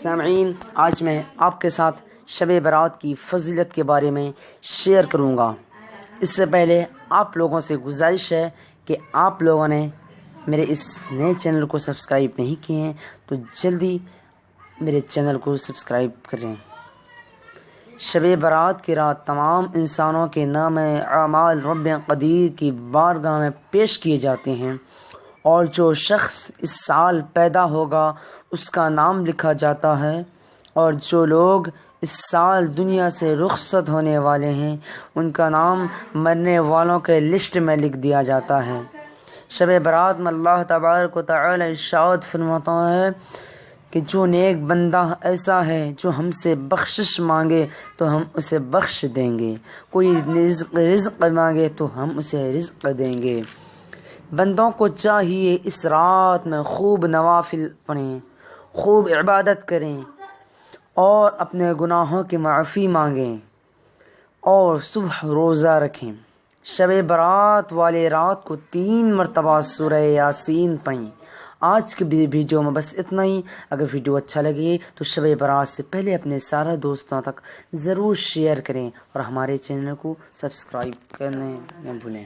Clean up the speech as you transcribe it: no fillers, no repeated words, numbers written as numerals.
سامعین، آج میں آپ کے ساتھ شب برات کی فضیلت کے بارے میں شیئر کروں گا۔ اس سے پہلے آپ لوگوں سے گزارش ہے کہ آپ لوگوں نے میرے اس نئے چینل کو سبسکرائب نہیں کیے ہیں تو جلدی میرے چینل کو سبسکرائب کریں۔ شب برات کی رات تمام انسانوں کے نام اعمال رب قدیر کی بارگاہ میں پیش کیے جاتے ہیں، اور جو شخص اس سال پیدا ہوگا اس کا نام لکھا جاتا ہے، اور جو لوگ اس سال دنیا سے رخصت ہونے والے ہیں ان کا نام مرنے والوں کے لسٹ میں لکھ دیا جاتا ہے۔ شب برات میں اللہ تبارک و تعالی ارشاد فرماتا ہے کہ جو نیک بندہ ایسا ہے جو ہم سے بخشش مانگے تو ہم اسے بخش دیں گے، کوئی رزق مانگے تو ہم اسے رزق دیں گے۔ بندوں کو چاہیے اس رات میں خوب نوافل پڑھیں، خوب عبادت کریں اور اپنے گناہوں کی معافی مانگیں اور صبح روزہ رکھیں۔ شب برات والے رات کو 3 مرتبہ سورہ یاسین پڑھیں۔ آج کے ویڈیو میں بس اتنا ہی۔ اگر ویڈیو اچھا لگے تو شب برات سے پہلے اپنے سارے دوستوں تک ضرور شیئر کریں اور ہمارے چینل کو سبسکرائب کرنے نہ بھولیں۔